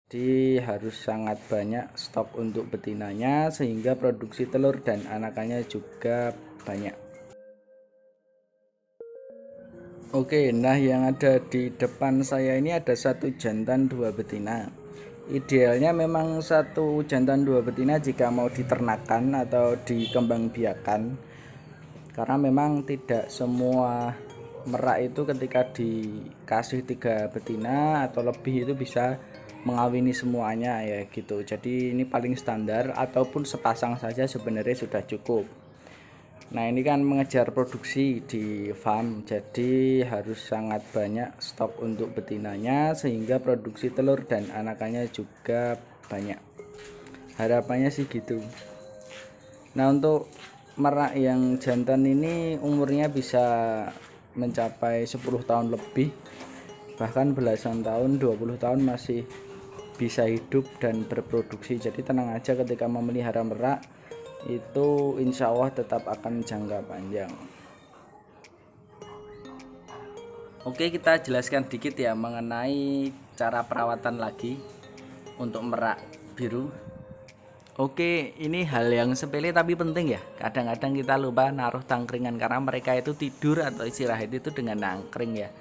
Jadi harus sangat banyak stok untuk betinanya sehingga produksi telur dan anakannya juga banyak. Oke, nah yang ada di depan saya ini ada satu jantan dua betina. Idealnya memang satu jantan dua betina jika mau diternakan atau dikembangbiakan, karena memang tidak semua merak itu ketika dikasih 3 betina atau lebih itu bisa mengawini semuanya ya gitu. Jadi ini paling standar, ataupun sepasang saja sebenarnya sudah cukup. Nah ini kan mengejar produksi di farm, jadi harus sangat banyak stok untuk betinanya sehingga produksi telur dan anakannya juga banyak. Harapannya sih gitu. Nah untuk merak yang jantan ini umurnya bisa mencapai 10 tahun lebih, bahkan belasan tahun, 20 tahun masih bisa hidup dan berproduksi. Jadi tenang aja ketika memelihara merak, itu insya Allah tetap akan jangka panjang. Oke, kita jelaskan dikit ya mengenai cara perawatan lagi untuk merak biru. Oke, ini hal yang sepele tapi penting ya. Kadang-kadang kita lupa naruh tangkringan karena mereka itu tidur atau istirahat itu dengan nangkring ya.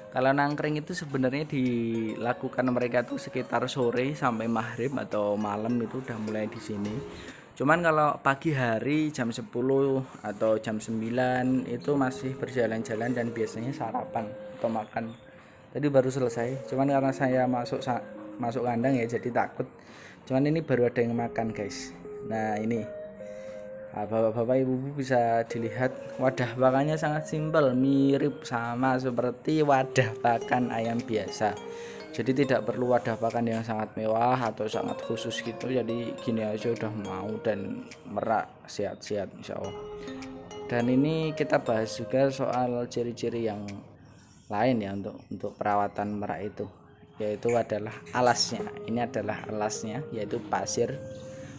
Kalau nangkring itu sebenarnya dilakukan mereka tuh sekitar sore sampai maghrib atau malam itu udah mulai di sini. Cuman kalau pagi hari jam 10 atau jam 9 itu masih berjalan-jalan dan biasanya sarapan atau makan. Tadi baru selesai. Cuman karena saya masuk kandang ya jadi takut. Cuman ini baru ada yang makan, guys. Nah, ini. Nah, bapak-bapak ibu-ibu bisa dilihat wadah pakannya sangat simpel, mirip sama seperti wadah pakan ayam biasa. Jadi tidak perlu wadah pakan yang sangat mewah atau sangat khusus gitu. Jadi gini aja udah mau dan merak sehat-sehat insya Allah. Dan ini kita bahas juga soal ciri-ciri yang lain ya untuk perawatan merak itu, yaitu adalah alasnya. Ini adalah alasnya, yaitu pasir.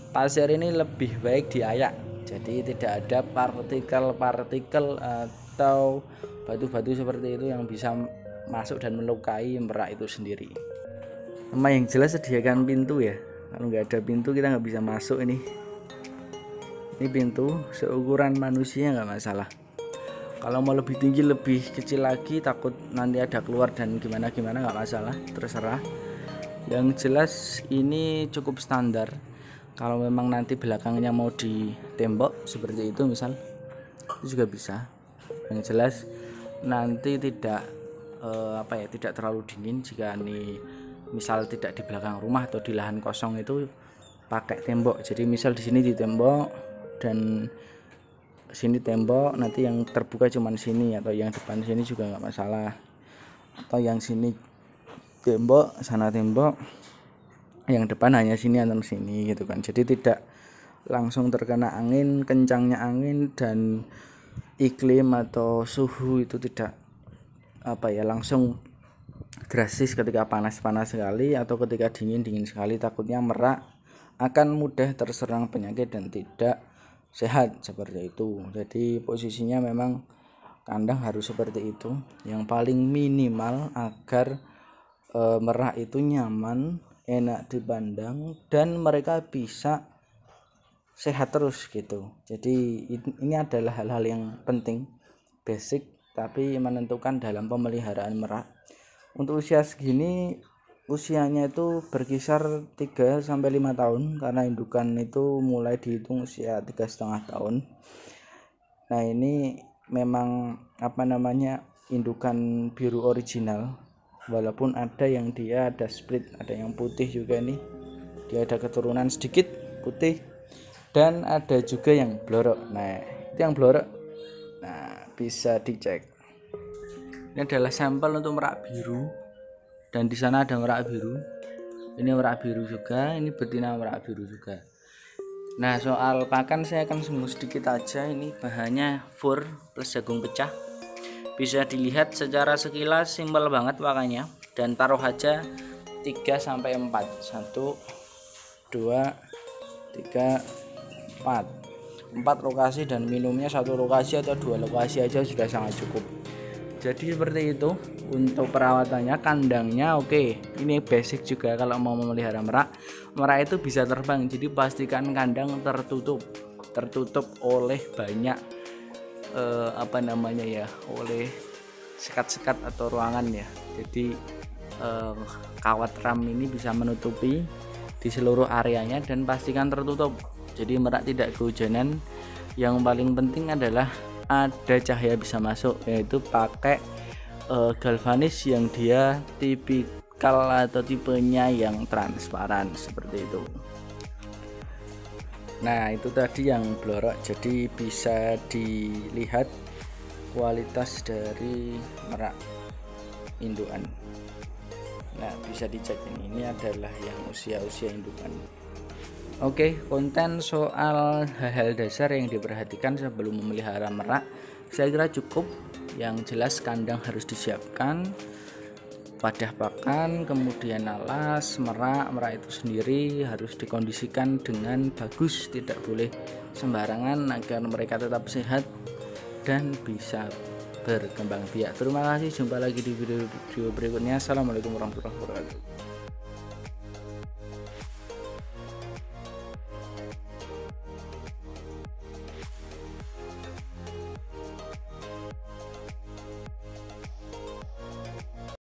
Pasir ini lebih baik diayak, jadi tidak ada partikel-partikel atau batu-batu seperti itu yang bisa masuk dan melukai merak itu sendiri. Sama yang jelas sediakan pintu ya, kalau nggak ada pintu kita nggak bisa masuk. Ini pintu seukuran manusia nggak masalah. Kalau mau lebih tinggi lebih kecil lagi takut nanti ada keluar dan gimana nggak masalah, terserah. Yang jelas ini cukup standar. Kalau memang nanti belakangnya mau ditembok seperti itu misal, itu juga bisa. Yang jelas nanti tidak tidak terlalu dingin jika ini misal tidak di belakang rumah atau di lahan kosong itu pakai tembok. Jadi misal di sini ditembok dan sini tembok, nanti yang terbuka cuman sini, atau yang depan sini juga nggak masalah, atau yang sini tembok sana tembok, yang depan hanya sini atau sini gitu kan. Jadi tidak langsung terkena angin, kencangnya angin dan iklim atau suhu itu tidak langsung drastis ketika panas sekali atau ketika dingin sekali. Takutnya merak akan mudah terserang penyakit dan tidak sehat seperti itu. Jadi posisinya memang kandang harus seperti itu, yang paling minimal agar merak itu nyaman, enak dipandang dan mereka bisa sehat terus gitu. Jadi ini adalah hal-hal yang penting, basic tapi menentukan dalam pemeliharaan merak. Untuk usia segini, usianya itu berkisar 3-5 tahun karena indukan itu mulai dihitung usia 3,5 tahun. Nah ini memang indukan biru original, walaupun ada yang dia ada split, ada yang putih juga nih, dia ada keturunan sedikit putih dan ada juga yang blorok. Nah itu yang blorok, nah bisa dicek. Ini adalah sampel untuk merak biru, dan di sana ada merak biru. Ini merak biru juga, ini betina merak biru juga. Nah soal pakan saya akan singgung sedikit aja. Ini bahannya fur plus jagung pecah. Bisa dilihat secara sekilas simpel banget pakannya, dan taruh aja 3-4. 1, 2, 3, 4 lokasi, dan minumnya 1 lokasi atau 2 lokasi aja sudah sangat cukup. Jadi seperti itu untuk perawatannya. Kandangnya oke, ini basic juga kalau mau memelihara merak. Merak itu bisa terbang, jadi pastikan kandang tertutup oleh banyak oleh sekat-sekat atau ruangan ya. Jadi kawat ram ini bisa menutupi di seluruh areanya dan pastikan tertutup, jadi merak tidak kehujanan. Yang paling penting adalah ada cahaya bisa masuk, yaitu pakai galvanis yang dia tipikal atau tipenya yang transparan seperti itu. Nah, itu tadi yang blorok, jadi bisa dilihat kualitas dari merak indukan. Nah, bisa dicek ini adalah yang usia indukan. Oke, konten soal hal-hal dasar yang diperhatikan sebelum memelihara merak saya kira cukup. Yang jelas kandang harus disiapkan, wadah pakan, kemudian alas. Merak itu sendiri harus dikondisikan dengan bagus, tidak boleh sembarangan agar mereka tetap sehat dan bisa berkembang biak. Terima kasih, jumpa lagi di video berikutnya. Assalamualaikum warahmatullahi wabarakatuh.